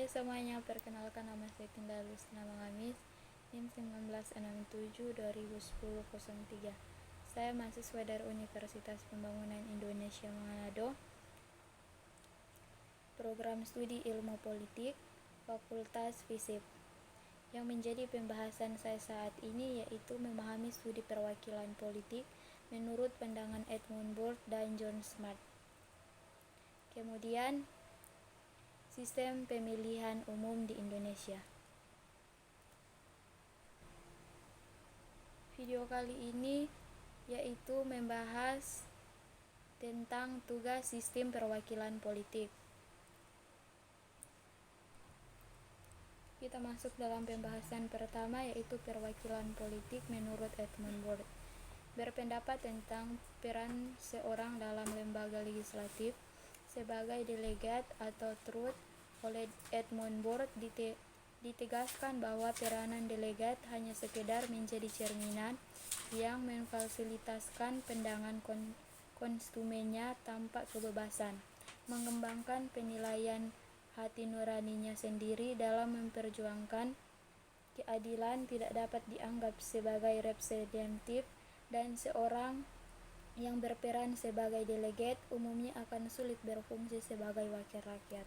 Hai semuanya, perkenalkan nama saya Tinda Lusna Mangamis, NIM 1967-2010-03. Saya mahasiswa dari Universitas Pembangunan Indonesia Manado, Program Studi Ilmu Politik, Fakultas FISIP. Yang menjadi pembahasan saya saat ini yaitu memahami studi perwakilan politik menurut pandangan Edmund Burke dan John Smart. Kemudian, sistem pemilihan umum di Indonesia. Video kali ini yaitu membahas tentang tugas sistem perwakilan politik. Kita masuk dalam pembahasan pertama yaitu perwakilan politik menurut Edmund Burke. Berpendapat tentang peran seorang dalam lembaga legislatif sebagai delegat atau truth. Oleh Edmund Burke ditegaskan bahwa peranan delegat hanya sekedar menjadi cerminan yang memfasilitasikan pandangan konsumennya tanpa kebebasan, mengembangkan penilaian hati nuraninya sendiri dalam memperjuangkan keadilan, tidak dapat dianggap sebagai representatif, dan seorang yang berperan sebagai delegat umumnya akan sulit berfungsi sebagai wakil rakyat.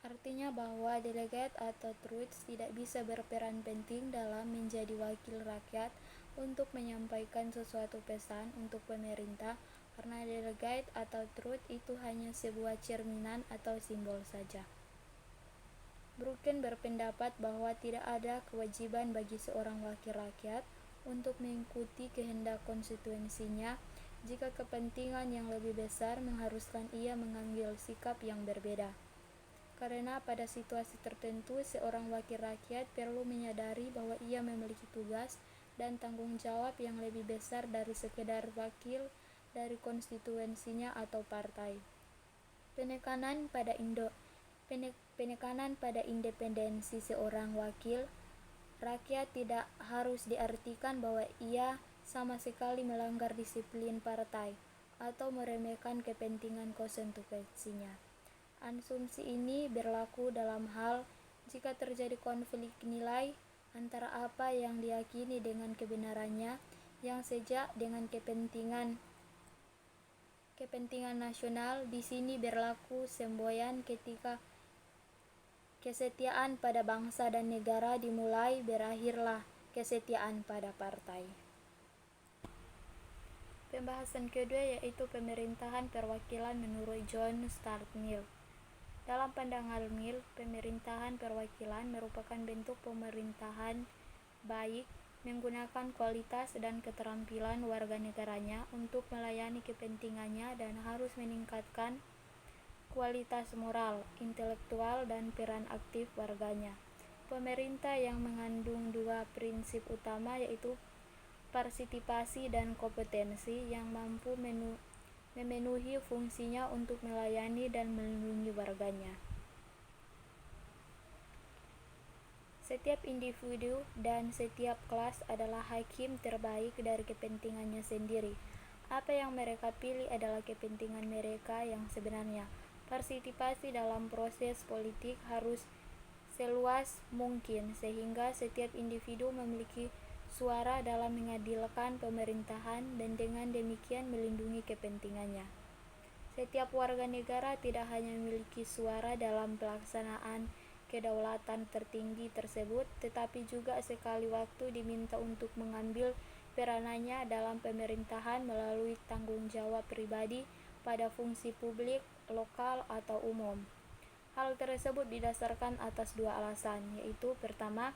Artinya bahwa delegat atau truth tidak bisa berperan penting dalam menjadi wakil rakyat untuk menyampaikan sesuatu pesan untuk pemerintah, karena delegat atau truth itu hanya sebuah cerminan atau simbol saja. Burke berpendapat bahwa tidak ada kewajiban bagi seorang wakil rakyat untuk mengikuti kehendak konstituensinya jika kepentingan yang lebih besar mengharuskan ia mengambil sikap yang berbeda. Karena pada situasi tertentu seorang wakil rakyat perlu menyadari bahwa ia memiliki tugas dan tanggung jawab yang lebih besar dari sekedar wakil dari konstituensinya atau partai. Penekanan pada independensi seorang wakil rakyat tidak harus diartikan bahwa ia sama sekali melanggar disiplin partai atau meremehkan kepentingan konstituensinya. Asumsi ini berlaku dalam hal jika terjadi konflik nilai antara apa yang diyakini dengan kebenarannya yang sejak dengan kepentingan nasional. Di sini berlaku semboyan ketika kesetiaan pada bangsa dan negara dimulai, berakhirlah kesetiaan pada partai. Pembahasan kedua yaitu pemerintahan perwakilan menurut John Stuart Mill. Dalam pandangan Mill, pemerintahan perwakilan merupakan bentuk pemerintahan baik menggunakan kualitas dan keterampilan warga negaranya untuk melayani kepentingannya dan harus meningkatkan kualitas moral, intelektual, dan peran aktif warganya. Pemerintah yang mengandung dua prinsip utama yaitu partisipasi dan kompetensi yang mampu memenuhi fungsinya untuk melayani dan melindungi warganya. Setiap individu dan setiap kelas adalah hakim terbaik dari kepentingannya sendiri. Apa yang mereka pilih adalah kepentingan mereka yang sebenarnya. Partisipasi dalam proses politik harus seluas mungkin sehingga setiap individu memiliki suara dalam mengadilkan pemerintahan dan dengan demikian melindungi kepentingannya. Setiap warga negara tidak hanya memiliki suara dalam pelaksanaan kedaulatan tertinggi tersebut, tetapi juga sekali waktu diminta untuk mengambil peranannya dalam pemerintahan melalui tanggung jawab pribadi pada fungsi publik, lokal, atau umum. Hal tersebut didasarkan atas dua alasan, yaitu pertama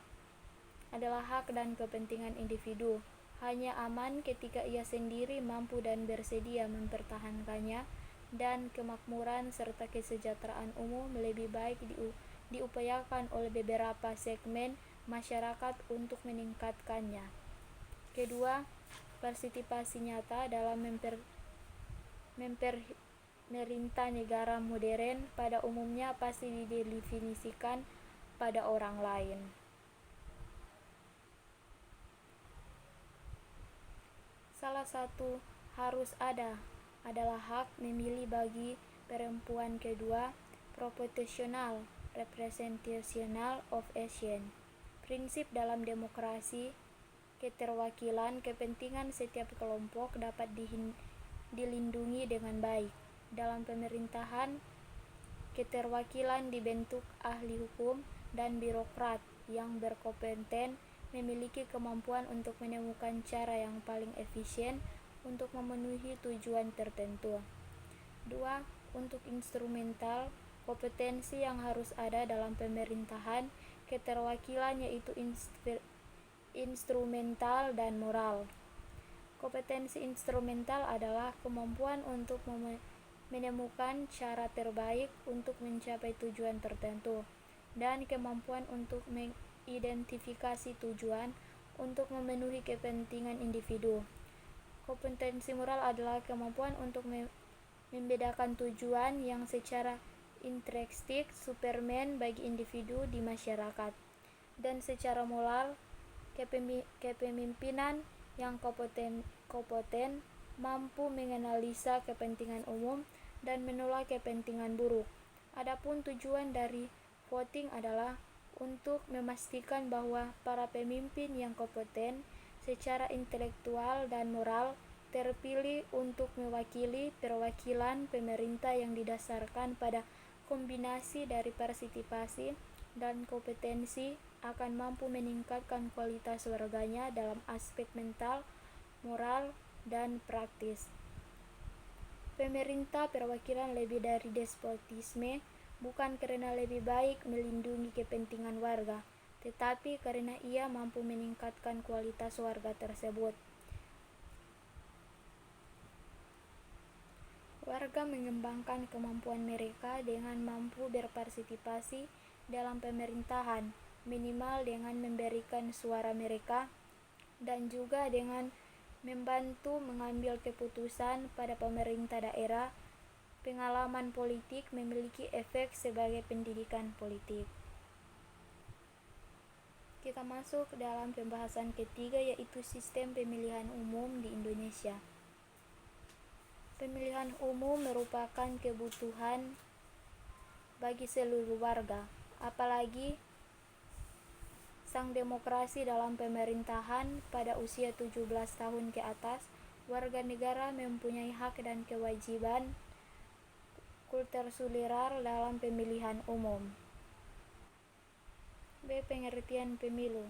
adalah hak dan kepentingan individu hanya aman ketika ia sendiri mampu dan bersedia mempertahankannya, dan kemakmuran serta kesejahteraan umum lebih baik diupayakan oleh beberapa segmen masyarakat untuk meningkatkannya. Kedua, partisipasi nyata dalam memerintah negara modern pada umumnya pasti didefinisikan pada orang lain. Salah satu harus ada adalah hak memilih bagi perempuan. Kedua, Proportional representation of action. Prinsip dalam demokrasi, keterwakilan kepentingan setiap kelompok dapat dilindungi dengan baik. Dalam pemerintahan, keterwakilan dibentuk ahli hukum dan birokrat yang berkompeten memiliki kemampuan untuk menemukan cara yang paling efisien untuk memenuhi tujuan tertentu. 2. Untuk instrumental, kompetensi yang harus ada dalam pemerintahan, keterwakilan yaitu instrumental dan moral. Kompetensi instrumental adalah kemampuan untuk menemukan cara terbaik untuk mencapai tujuan tertentu, dan kemampuan untuk mengidentifikasi tujuan untuk memenuhi kepentingan individu. Kompetensi moral adalah kemampuan untuk membedakan tujuan yang secara intrinsik Superman bagi individu di masyarakat, dan secara moral kepemimpinan yang kompeten mampu menganalisa kepentingan umum dan menolak kepentingan buruk. Adapun tujuan dari voting adalah untuk memastikan bahwa para pemimpin yang kompeten secara intelektual dan moral terpilih untuk mewakili perwakilan pemerintah yang didasarkan pada kombinasi dari partisipasi dan kompetensi akan mampu meningkatkan kualitas warganya dalam aspek mental, moral, dan praktis. Pemerintah perwakilan lebih dari despotisme bukan karena lebih baik melindungi kepentingan warga, tetapi karena ia mampu meningkatkan kualitas warga tersebut. Warga mengembangkan kemampuan mereka dengan mampu berpartisipasi dalam pemerintahan, minimal dengan memberikan suara mereka, dan juga dengan membantu mengambil keputusan pada pemerintah daerah. Pengalaman politik memiliki efek sebagai pendidikan politik. Kita masuk dalam pembahasan ketiga, yaitu sistem pemilihan umum di Indonesia. Pemilihan umum merupakan kebutuhan bagi seluruh warga, apalagi sang demokrasi dalam pemerintahan. Pada usia 17 tahun ke atas, warga negara mempunyai hak dan kewajiban kultural dalam pemilihan umum. B. Pengertian pemilu.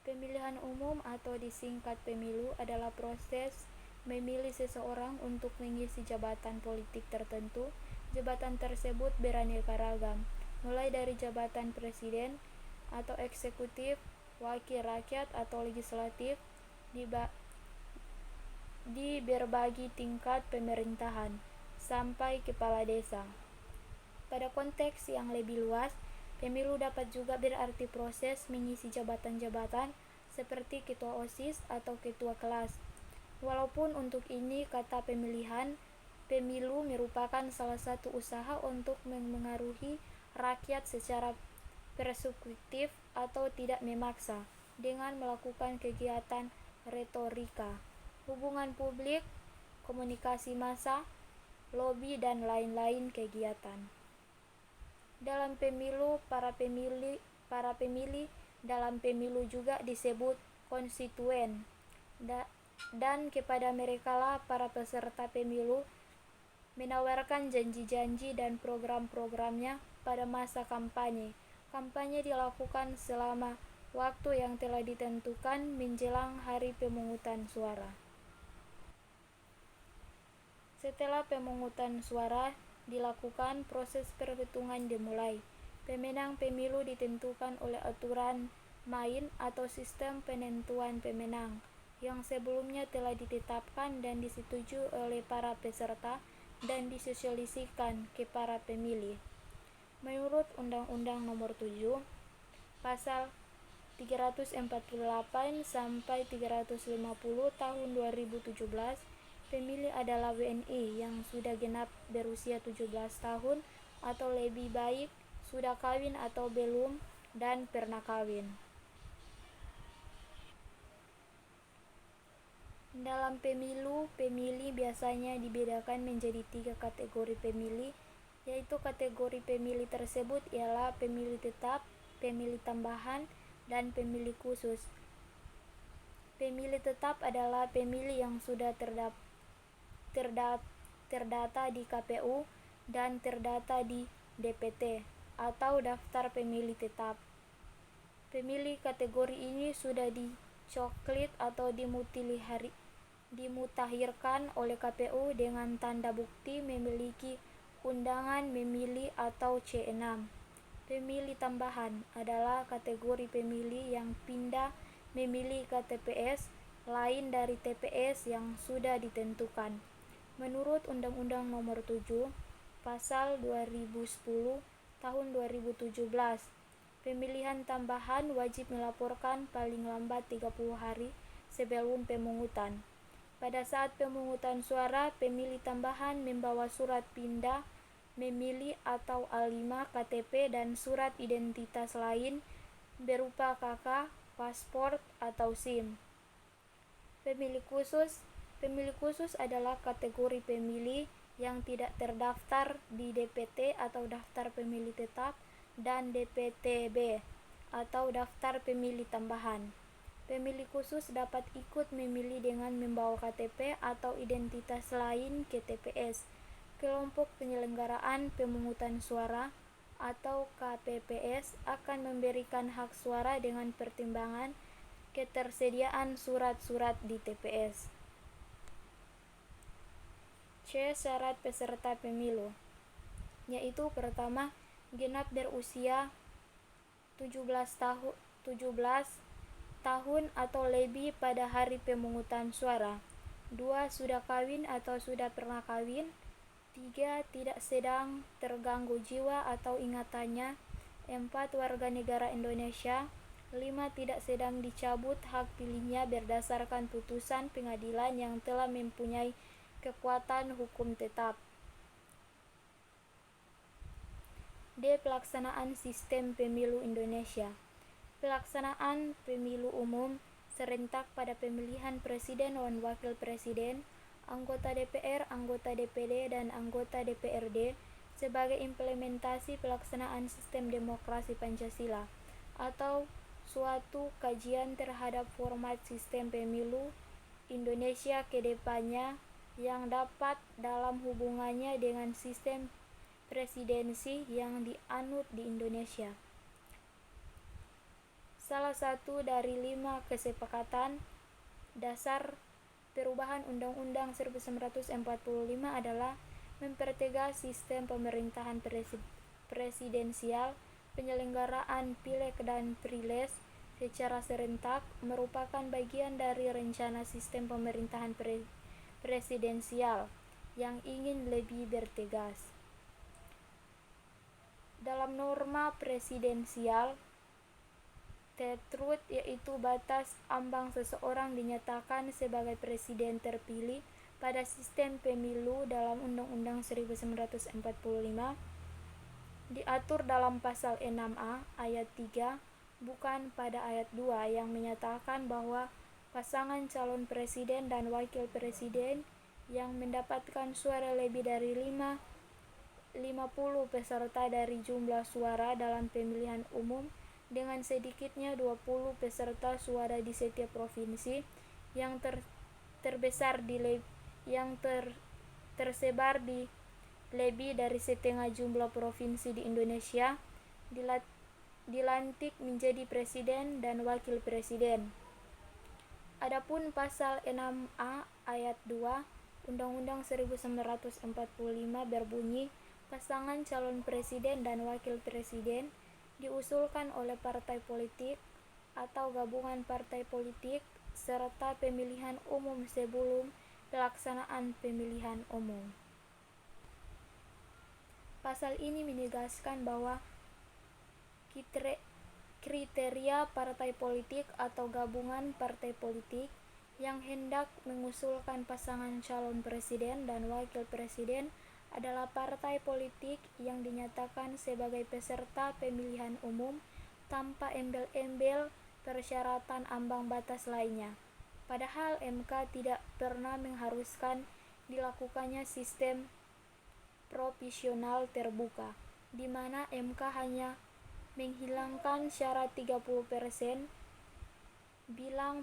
Pemilihan umum atau disingkat pemilu adalah proses memilih seseorang untuk mengisi jabatan politik tertentu. Jabatan tersebut beraneka ragam, mulai dari jabatan presiden atau eksekutif, wakil rakyat atau legislatif di berbagai tingkat pemerintahan, sampai kepala desa. Pada konteks yang lebih luas, pemilu dapat juga berarti proses mengisi jabatan-jabatan seperti ketua OSIS atau ketua kelas. Walaupun untuk ini kata pemilu merupakan salah satu usaha untuk memengaruhi rakyat secara persekutif atau tidak memaksa, dengan melakukan kegiatan retorika, hubungan publik, komunikasi massa, lobi, dan lain-lain kegiatan. Dalam pemilu, para pemilih dalam pemilu juga disebut konstituen, dan kepada merekalah para peserta pemilu menawarkan janji-janji dan program-programnya pada masa kampanye. Kampanye dilakukan selama waktu yang telah ditentukan menjelang hari pemungutan suara. Setelah pemungutan suara dilakukan, proses perhitungan dimulai. Pemenang pemilu ditentukan oleh aturan main atau sistem penentuan pemenang yang sebelumnya telah ditetapkan dan disetujui oleh para peserta dan disosialisasikan ke para pemilih. Menurut Undang-Undang Nomor 7, Pasal 348 sampai 350 tahun 2017, pemilih adalah WNI yang sudah genap berusia 17 tahun atau lebih, baik sudah kawin atau belum, dan pernah kawin. Dalam pemilu, pemilih biasanya dibedakan menjadi 3 kategori pemilih, yaitu kategori pemilih tersebut ialah pemilih tetap, pemilih tambahan, dan pemilih khusus. Pemilih tetap adalah pemilih yang sudah terdata di KPU dan terdata di DPT atau daftar pemilih tetap. Pemilih kategori ini sudah dicoklit atau dimutakhirkan oleh KPU dengan tanda bukti memiliki undangan memilih atau C6. Pemilih tambahan adalah kategori pemilih yang pindah memilih ke TPS lain dari TPS yang sudah ditentukan. Menurut Undang-Undang Nomor 7, Pasal 2010 Tahun 2017, pemilihan tambahan wajib melaporkan paling lambat 30 hari sebelum pemungutan. Pada saat pemungutan suara, pemilih tambahan membawa surat pindah memilih atau A5, KTP, dan surat identitas lain berupa KK, paspor, atau SIM. Pemilih khusus adalah kategori pemilih yang tidak terdaftar di DPT atau daftar pemilih tetap dan DPTB atau daftar pemilih tambahan. Pemilih khusus dapat ikut memilih dengan membawa KTP atau identitas lain ke TPS. Kelompok penyelenggaraan pemungutan suara atau KPPS akan memberikan hak suara dengan pertimbangan ketersediaan surat-surat di TPS. C. Syarat peserta pemilu, yaitu pertama, genap berusia 17 tahun atau lebih pada hari pemungutan suara. 2. Sudah kawin atau sudah pernah kawin. 3. Tidak sedang terganggu jiwa atau ingatannya. 4. Warga negara Indonesia. 5. Tidak sedang dicabut hak pilihnya berdasarkan putusan pengadilan yang telah mempunyai kekuatan hukum tetap. D. Pelaksanaan sistem pemilu Indonesia. Pelaksanaan pemilu umum serentak pada pemilihan presiden dan wakil presiden, anggota DPR, anggota DPD, dan anggota DPRD sebagai implementasi pelaksanaan sistem demokrasi Pancasila atau suatu kajian terhadap format sistem pemilu Indonesia ke depannya yang dapat dalam hubungannya dengan sistem presidensi yang dianut di Indonesia. Salah satu dari 5 kesepakatan dasar perubahan Undang-Undang 1945 adalah mempertegas sistem pemerintahan presidensial. Penyelenggaraan Pileg dan Pilpres secara serentak merupakan bagian dari rencana sistem pemerintahan presidensial yang ingin lebih bertegas. Dalam norma presidensial, threshold yaitu batas ambang seseorang dinyatakan sebagai presiden terpilih pada sistem pemilu dalam Undang-Undang 1945 diatur dalam pasal 6A ayat 3 bukan pada ayat 2 yang menyatakan bahwa pasangan calon presiden dan wakil presiden yang mendapatkan suara lebih dari 50 peserta dari jumlah suara dalam pemilihan umum dengan sedikitnya 20 peserta suara di setiap provinsi yang tersebar di lebih dari setengah jumlah provinsi di Indonesia dilantik menjadi presiden dan wakil presiden. Adapun pasal 6A ayat 2 Undang-Undang 1945 berbunyi, pasangan calon presiden dan wakil presiden diusulkan oleh partai politik atau gabungan partai politik serta pemilihan umum sebelum pelaksanaan pemilihan umum. Pasal ini menegaskan bahwa kriteria partai politik atau gabungan partai politik yang hendak mengusulkan pasangan calon presiden dan wakil presiden adalah partai politik yang dinyatakan sebagai peserta pemilihan umum tanpa embel-embel persyaratan ambang batas lainnya. Padahal MK tidak pernah mengharuskan dilakukannya sistem proporsional terbuka, di mana MK hanya menghilangkan syarat 30% bila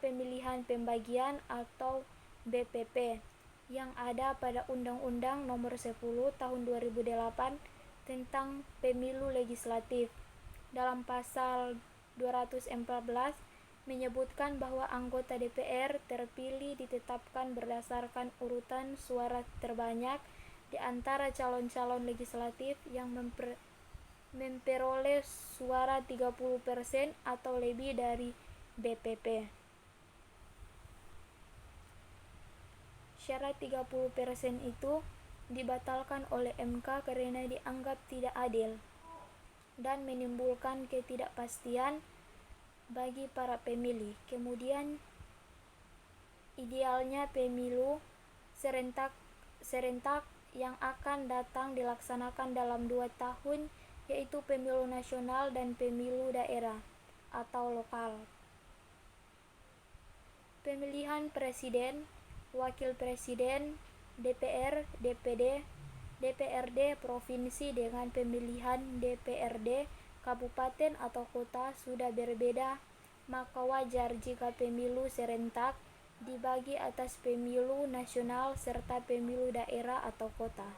pemilihan pembagian atau BPP yang ada pada Undang-Undang Nomor 10 Tahun 2008 tentang Pemilu Legislatif. Dalam pasal 214 menyebutkan bahwa anggota DPR terpilih ditetapkan berdasarkan urutan suara terbanyak di antara calon-calon legislatif yang memperoleh suara 30% atau lebih dari BPP. Syarat 30% itu dibatalkan oleh MK karena dianggap tidak adil dan menimbulkan ketidakpastian bagi para pemilih. Kemudian idealnya pemilu serentak yang akan datang dilaksanakan dalam 2 tahun, yaitu pemilu nasional dan pemilu daerah atau lokal. Pemilihan presiden, wakil presiden, DPR, DPD, DPRD provinsi dengan pemilihan DPRD kabupaten atau kota sudah berbeda, maka wajar jika pemilu serentak dibagi atas pemilu nasional serta pemilu daerah atau kota.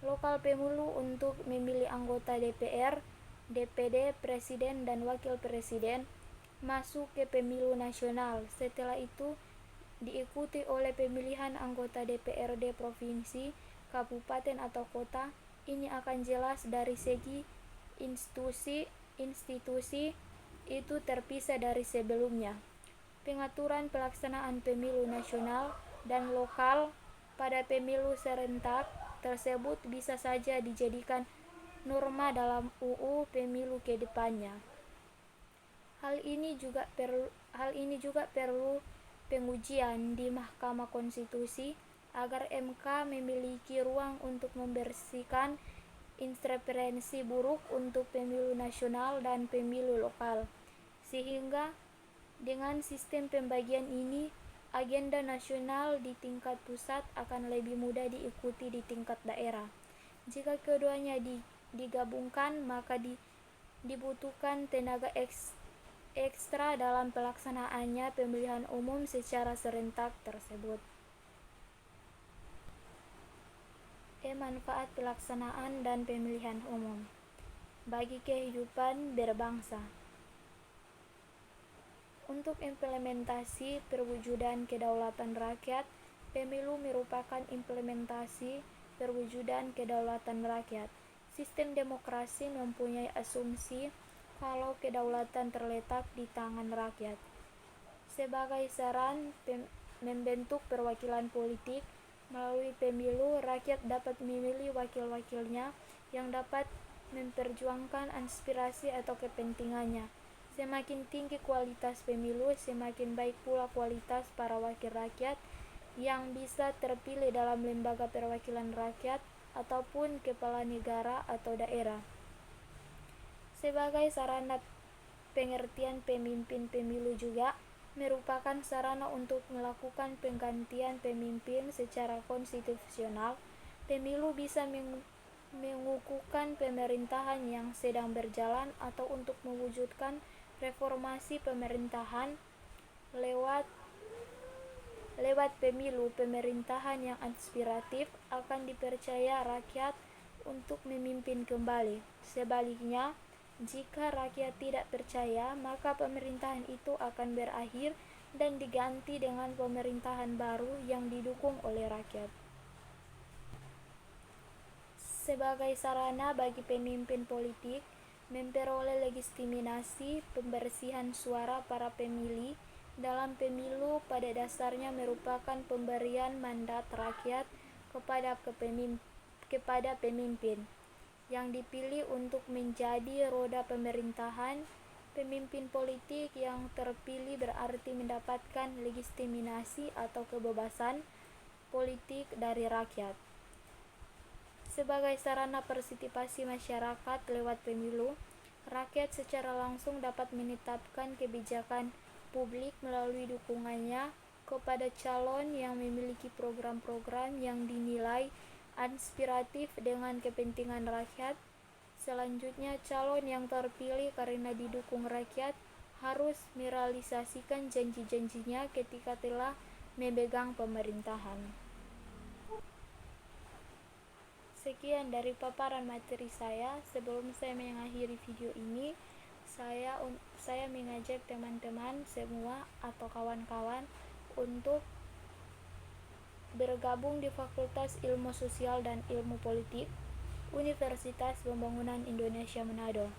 Lokal pemilu untuk memilih anggota DPR, DPD, presiden dan wakil presiden masuk ke pemilu nasional. Setelah itu diikuti oleh pemilihan anggota DPRD provinsi, kabupaten atau kota. Ini akan jelas dari segi institusi itu terpisah dari sebelumnya. Pengaturan pelaksanaan pemilu nasional dan lokal pada pemilu serentak tersebut bisa saja dijadikan norma dalam UU Pemilu ke depannya. Hal ini juga perlu pengujian di Mahkamah Konstitusi agar MK memiliki ruang untuk membersihkan interferensi buruk untuk pemilu nasional dan pemilu lokal, sehingga dengan sistem pembagian ini agenda nasional di tingkat pusat akan lebih mudah diikuti di tingkat daerah. Jika keduanya digabungkan, maka dibutuhkan tenaga ekstra dalam pelaksanaannya pemilihan umum secara serentak tersebut. Manfaat pelaksanaan dan pemilihan umum bagi kehidupan berbangsa. Untuk implementasi perwujudan kedaulatan rakyat, pemilu merupakan implementasi perwujudan kedaulatan rakyat. Sistem demokrasi mempunyai asumsi kalau kedaulatan terletak di tangan rakyat. Sebagai saran membentuk perwakilan politik, melalui pemilu, rakyat dapat memilih wakil-wakilnya yang dapat memperjuangkan aspirasi atau kepentingannya. Semakin tinggi kualitas pemilu, semakin baik pula kualitas para wakil rakyat yang bisa terpilih dalam lembaga perwakilan rakyat ataupun kepala negara atau daerah. Sebagai sarana pengertian pemimpin, pemilu juga merupakan sarana untuk melakukan penggantian pemimpin secara konstitusional. Pemilu bisa mengukuhkan pemerintahan yang sedang berjalan atau untuk mewujudkan reformasi pemerintahan lewat pemilu. Pemerintahan yang aspiratif akan dipercaya rakyat untuk memimpin kembali. Sebaliknya, jika rakyat tidak percaya, maka pemerintahan itu akan berakhir dan diganti dengan pemerintahan baru yang didukung oleh rakyat. Sebagai sarana bagi pemimpin politik memperoleh legitimasi, pembersihan suara para pemilih dalam pemilu pada dasarnya merupakan pemberian mandat rakyat kepada pemimpin yang dipilih untuk menjadi roda pemerintahan. Pemimpin politik yang terpilih berarti mendapatkan legitimasi atau kebebasan politik dari rakyat. Sebagai sarana partisipasi masyarakat lewat pemilu, rakyat secara langsung dapat menetapkan kebijakan publik melalui dukungannya kepada calon yang memiliki program-program yang dinilai inspiratif dengan kepentingan rakyat. Selanjutnya, calon yang terpilih karena didukung rakyat harus merealisasikan janji-janjinya ketika telah memegang pemerintahan. Sekian dari paparan materi saya. Sebelum saya mengakhiri video ini, saya mengajak teman-teman semua atau kawan-kawan untuk bergabung di Fakultas Ilmu Sosial dan Ilmu Politik Universitas Pembangunan Indonesia Manado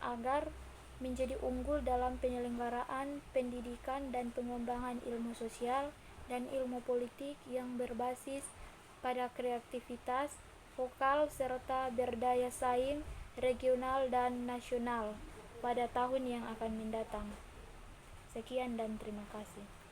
agar menjadi unggul dalam penyelenggaraan pendidikan dan pengembangan ilmu sosial dan ilmu politik yang berbasis pada kreativitas, vokal, serta berdaya saing regional dan nasional pada tahun yang akan mendatang. Sekian dan terima kasih.